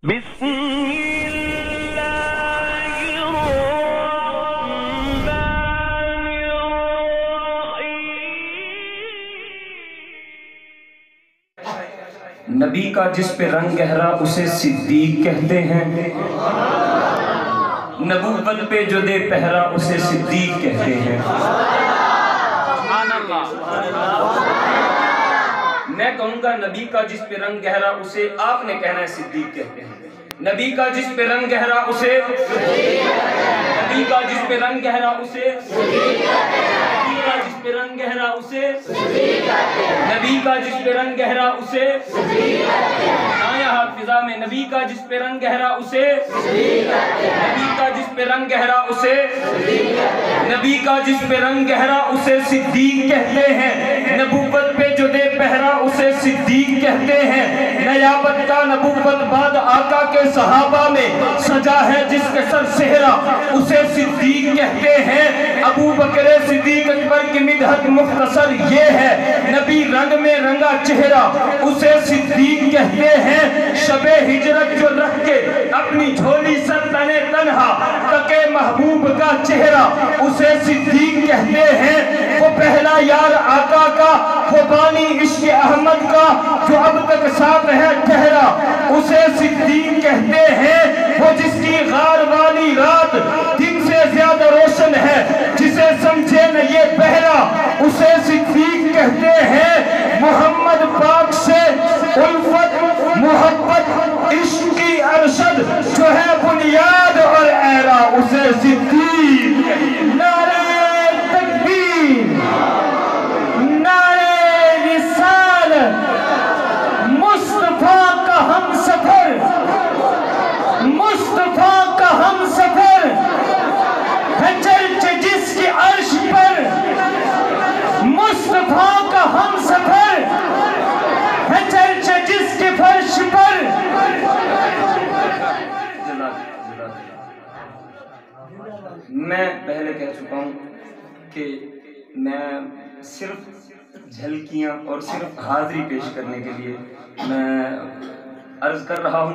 بسم اللہ الرحمن الرحیم۔ نبی کا جس پہ رنگ گہرا اسے صدیق کہتے ہیں، نبوت پہ جو دے پہرا اسے صدیق کہتے ہیں۔ میں کہوں گا نبی کا جس پہ رنگ گہرا اسے آپ نے کہنا ہے صدیق کہتے ہیں۔ نبی کا جس پہ رنگ گہرا اسے نبی کا جس پہ رنگ گہرا اسے نبی کا جس پہ رنگ گہرا اسے نبی کا جس پہ رنگ گہرا اسے آیا حافظہ میں نبی کا جس پہ رنگ گہرا اسے نبی کا جس پہ رنگ گہرا اسے نبی کا جس پہ رنگ گہرا اسے صدیق کہتے ہیں۔ نبوت پہ جو دے پہرا اسے صدیق کہتے ہیں۔ نیابت کا نبوت بعد آقا کے صحابہ میں سجا ہے جس کے سر صحرا اسے صدیق کہتے ہیں۔ ابو بکر صدیق اکبر کی مدحت مختصر یہ ہے، نبی رنگ میں رنگا چہرہ اسے صدیق کہتے ہیں۔ شب ہجرت جو رکھ کے اپنی جھولی سر تنے تنہا تکے محبوب کا چہرہ اسے صدیق کہتے ہیں۔ وہ پہلا یار آقا کا، وہ بانی عشق احمد کا جو اب تک ساتھ ہے ٹھہرا اسے صدیق کہتے ہیں۔ وہ جس کی غار والی رات دن سے زیادہ روشن ہے، جسے سمجھے نہ یہ بہرا اسے صدیق کہتے ہیں۔ محمد پاک سے الفت محبت عشق کی ارشد جو ہے بنیاد اور ایرا اسے صدیق نعرہ تکبیر نعرہ رسالت مصطفیٰ کا ہم سفر مصطفیٰ کا ہم سفر ہے چرچ جس کی عرش پر مصطفیٰ کا ہم سفر ہے چرچ جس کے فرش پر۔ میں پہلے کہہ چکا ہوں کہ میں صرف جھلکیاں اور صرف حاضری پیش کرنے کے لیے میں عرض کر رہا ہوں،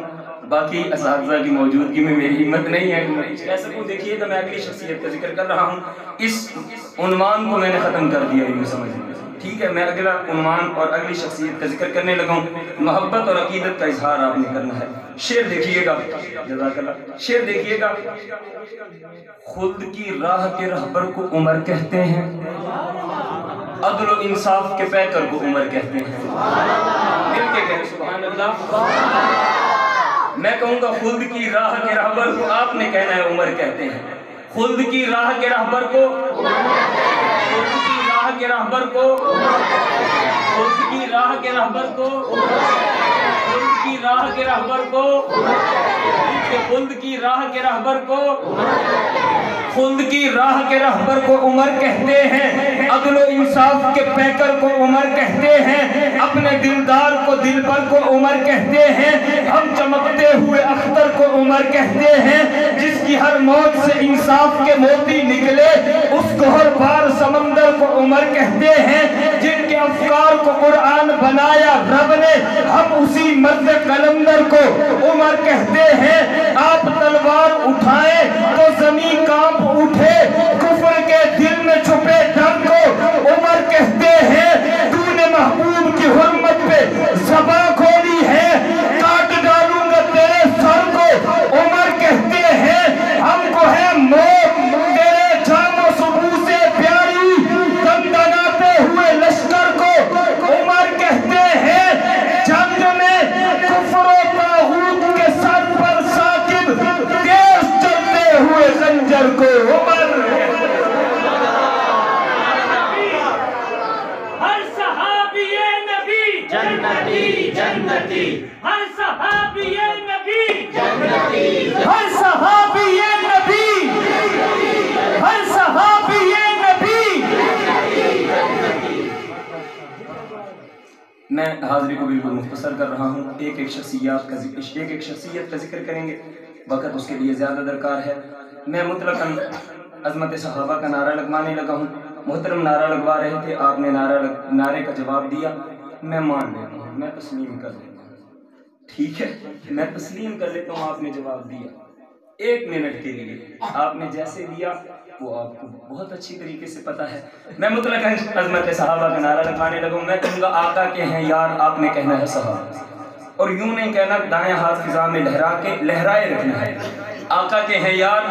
باقی اساتذہ کی موجودگی میں میری ہمت نہیں ہے کہ میں کہہ سکوں۔ دیکھیے کہ میں اگلی شخصیت کا ذکر کر رہا ہوں، اس عنوان کو میں نے ختم کر دیا یوں سمجھ لیں، ٹھیک ہے۔ میں اگلا عنوان اور اگلی شخصیت کا ذکر کرنے لگا ہوں۔ محبت اور عقیدت کا اظہار آپ نے کرنا ہے۔ شعر دیکھیے گا، جزاک اللہ، شعر دیکھیے گا۔ خود کی راہ کے رہبر کو عمر کہتے ہیں، عدل و انصاف کے پیکر کو عمر کہتے ہیں۔ مل کے کہیں سبحان اللہ۔ میں کہوں گا خود کی راہ کے رہبر کو آپ نے کہنا ہے عمر کہتے ہیں۔ خود کی راہ کے رہبر کو خود کی راہ کے رہبر کو خود کی راہ کے رہبر کو خود کی راہ کے رہبر کو خود کی راہ کے رہبر کو خود کی راہ کے رہبر کو عمر کہتے ہیں، عدل و انصاف کے پیکر کو عمر کہتے ہیں، اپنے دلدار کو دلبر کو عمر کہتے ہیں، ہم چمکتے ہوئے اختر کو عمر کہتے ہیں، جس کی ہر موت سے انصاف کے موتی نکلے اس گوہر بار سمندر کو عمر کہتے ہیں، جن کے افکار کو قرآن بنایا رب نے ہم اسی مرد قلندر کو عمر کہتے ہیں۔ آپ تلوار اٹھائیں تو زمین کانپ اٹھے، کفر کے دل میں چھپے ڈر کو عمر کہتے ہیں۔ تو نے محبوب کی حرمت پہ زباں کھولی ہے، کاٹ ڈالوں گا تیرے سر کو عمر کہتے ہیں۔ ہم کو ہے موت تیرے جام و سبو سے پیاری، دندناتے ہوئے لشکر کو عمر کہتے ہیں۔ جنگ میں کفر و طاغوت کے سر پر ثاقب تیز چلتے ہوئے خنجر کو عمر۔ ہر صحابی نبی جنتی جنتی، ہر صحابی نبی جنتی، ہر صحابی نبی ہر صحابی نبی۔ میں حاضری کو بالکل مختصر کر رہا ہوں، ایک ایک شخصیت کا ذکر کریں گے، وقت اس کے لیے زیادہ درکار ہے۔ میں مطلقاً عظمت صحابہ کا نعرہ لگوانے لگا ہوں۔ محترم نعرہ لگوا رہے تھے، آپ نے نعرے کا جواب دیا، میں مان لیتا ہوں، میں تسلیم کر لیتا ہوں۔ ٹھیک ہے، میں تسلیم کر لیتا ہوں آپ نے جواب دیا 1 منٹ کے لیے، آپ نے جیسے دیا وہ آپ کو بہت اچھی طریقے سے پتہ ہے۔ میں مطلق عظمت صحابہ کا نعرہ لگانے لگوں، میں کہوں گا آقا کے ہیں یار، آپ نے کہنا ہے صحابہ، اور یوں نہیں کہنا دائیں ہاتھ فضا میں لہرائے رکھنا ہے۔ آقا کے ہیں یار،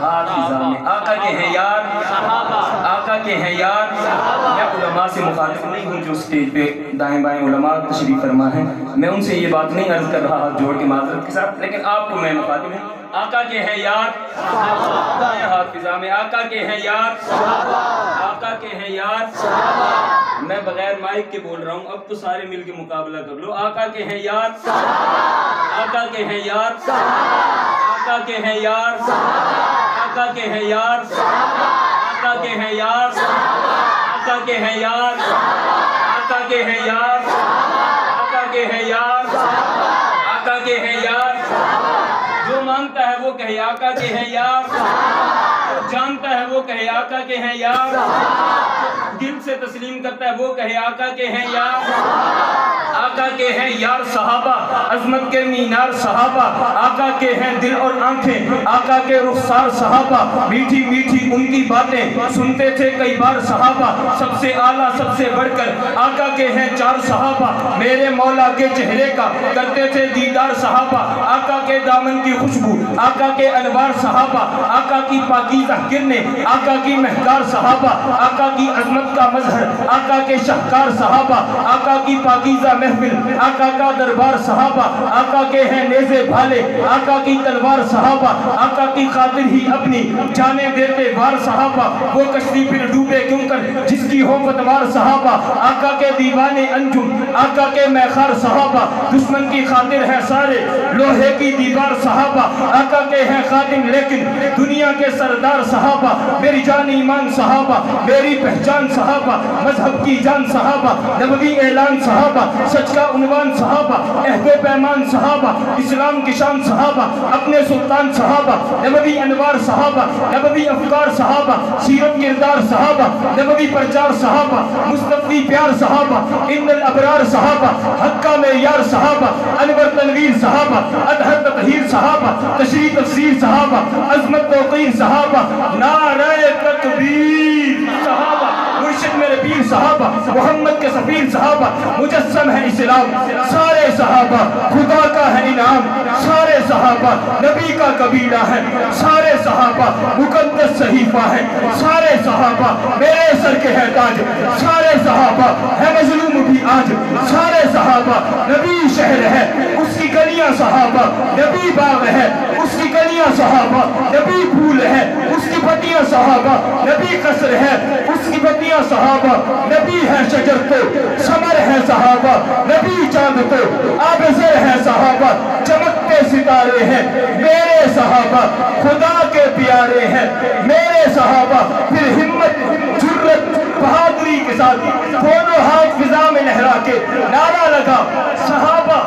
ہاتھ فضا میں، آقا کے ہیں یار صحابہ، آقا کے ہیں یار۔ میں علماء سے مخالف نہیں ہوں جو سٹیج پہ دائیں بائیں علماء تشریف فرما ہیں، میں ان سے یہ بات نہیں عرض کر رہا ہاتھ جوڑ کے معذرت کے ساتھ، لیکن آپ کو میں مخاطب ہوں۔ آقا کے ہیں یار صحابہ، دائیں ہاتھ فضا میں، آقا کے ہیں یار صحابہ، آقا کے ہیں یار صحابہ۔ میں بغیر مائک کے بول رہا ہوں، اب تو سارے مل کے مقابلہ کر لو۔ آقا کے ہیں یار صحابہ، آقا کے ہیں یار صحابہ، آقا کے ہیں یار صحابہ، آقا کے ہیں یار صحابہ، آقا کے ہیں یار صحابہ، آقا کے ہیں یار صحابہ، آقا کے ہیں یار صحابہ، آقا کے ہیں یار صحابہ، آقا کے ہیں یار صحابہ۔ جو مانتا ہے وہ کہے آقا کے ہیں یار صحابہ، جو جانتا ہے وہ کہے آقا کے ہیں یار صحابہ، دل سے تسلیم کرتا ہے وہ کہے آقا کے ہیں یار صحابہ، آقا کے ہیں یار صحابہ، عظمت کے مینار صحابہ، آقا کے ہیں دل اور آنکھیں، آقا کے رخسار صحابہ، میٹھی میٹھی ان کی باتیں سنتے تھے کئی بار صحابہ، سب سے اعلیٰ سب سے بڑھ کر آقا کے ہیں 4 صحابہ، میرے مولا کے چہرے کا کرتے تھے دیدار صحابہ، آقا کے دامن کی خوشبو، آقا کے انوار صحابہ، آقا کی پاکیزہ کرنیں، آقا کی مہکار صحابہ، آقا کی عظمت کا مظہر، آقا کے شہکار صحابہ، آقا کی پاکیزہ محفل، آقا کا دربار صحابہ، آقا کے ہیں نیزے بھالے، آقا کی تلوار صحابہ، آقا کی خاطر ہی اپنی جانیں دیتے وار صحابہ، وہ کشتی پھر ڈوبے کیوں کر جس کی ہو پتوار صحابہ، آقا کے دیوانے انجم، آقا کے میخار صحابہ، دشمن کی خاطر ہے سارے لوہے کی دیوار صحابہ، آقا کے ہیں خادم لیکن دنیا کے سردار صحابہ، میری جان ایمان صحابہ، میری پہچان صحابہ، مذہب کی جان صحابہ، نبوی اعلان صحابہ، سچ کا عنوان صحابہ، عہد و پیمان صحابہ، اسلام کی شان صحابہ، اپنے سلطان صحابہ، نبوی انوار صحابہ، نبوی افکار صحابہ، سیرت کردار صحابہ، نبوی پرچار صحابہ، مصطفی پیار صحابہ، ان الابرار صحابہ، حق کا معیار صحابہ، انور تنویر صحابہ، اطہر تطہیر صحابہ، تشریح تفسیر صحابہ، عظمت توقیر صحابہ، نعرہ تکبیر صحابہ، مرشد میرے پیر صحابہ، محمد کے سفیر صحابہ، مجسم ہے اسلام، سارے صحابہ خدا کا ہے انعام، سارے صحابہ نبی کا قبیلہ ہے، سارے صحابہ مقدس صحیفہ ہے، سارے صحابہ میرے سر کے ہے تاج، سارے صحابہ ہے مظلوم بھی آج، سارے صحابہ نبی شہر ہے، اس کی گلیاں صحابہ نبی باغ ہے، اس کی گلیاں صحابہ نبی پھول ہے، اس کی پتیاں صحابہ نبی قصر ہے، اس کی پتیاں صحابہ نبی ہے شجر تو ثمر ہے صحابہ نبی چاند تو آب زر ہے صحابہ چمکتے ستارے ہیں، میرے صحابہ خدا کے پیارے ہیں، میرے صحابہ پھر ہمت جرت بہادری کے ساتھ دونوں ہاتھ فضا میں لہرا کے نعرہ لگا صحابہ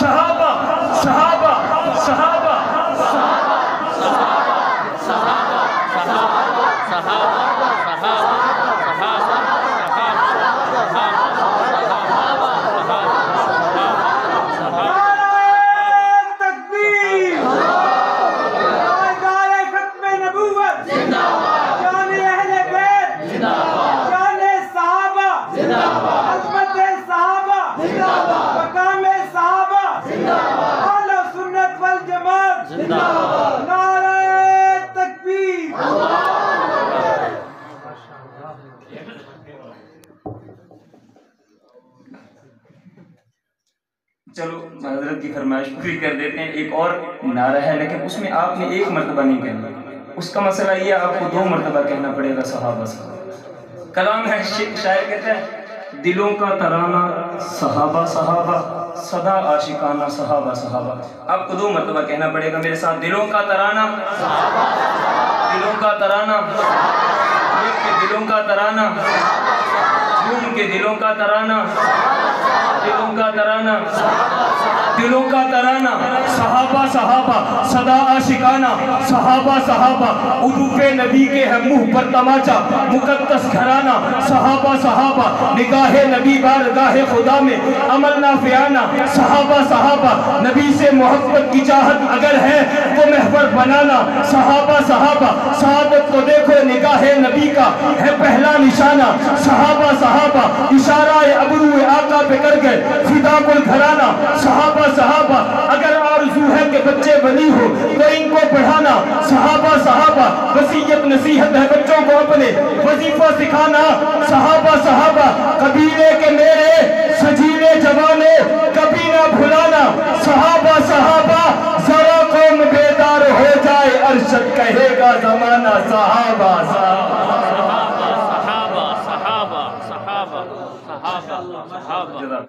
صحابہ صحابہ صحابہ چلو حضرت کی فرمائش پوری کر دیتے ہیں، ایک اور نعرہ ہے لیکن اس میں آپ نے ایک مرتبہ نہیں کہنا، اس کا مسئلہ یہ آپ کو 2 مرتبہ کہنا پڑے گا صحابہ صحابہ۔ کلام ہے، شاعر کہتا ہے دلوں کا ترانہ صحابہ صحابہ، صدا عاشقانہ صحابہ صحابہ، آپ کو 2 مرتبہ کہنا پڑے گا میرے ساتھ، دلوں کا ترانہ دلوں کا ترانہ، دلوں کا ترانہ، جھوم کے دلوں کا ترانہ، دلوں کا ترانہ، دلوں کا ترانہ، صحابہ صحابہ صدا عاشقانہ صحابہ صحابہ عروف نبی کے ہے منہ پر تماچا مقدس گھرانہ صحابہ صحابہ نگاہ نبی بارگاہ خدا میں عمل نافعانہ صحابہ صحابہ نبی سے محبت کی چاہت اگر ہے تو محور بنانا صحابہ صحابہ سعادت کو دیکھو نگاہ نبی کا ہے پہلا نشانہ صحابہ صحابہ اشارہ ابرو آقا پہ کر گئے فدا کل گھرانہ صحابہ صحابہ اگر آرزو ہے کہ بچے ولی ہو تو ان کو پڑھانا صحابہ صحابہ وصیت نصیحت ہے بچوں کو اپنے وظیفہ سکھانا صحابہ صحابہ قبیلے کے میرے سجیلے جوانے کبھی نہ بھلانا صحابہ صحابہ ذرا قوم بیدار ہو جائے ارشد کہے گا زمانہ صحابہ صحابہ صحابہ صحابہ صحابہ صحابہ صحابہ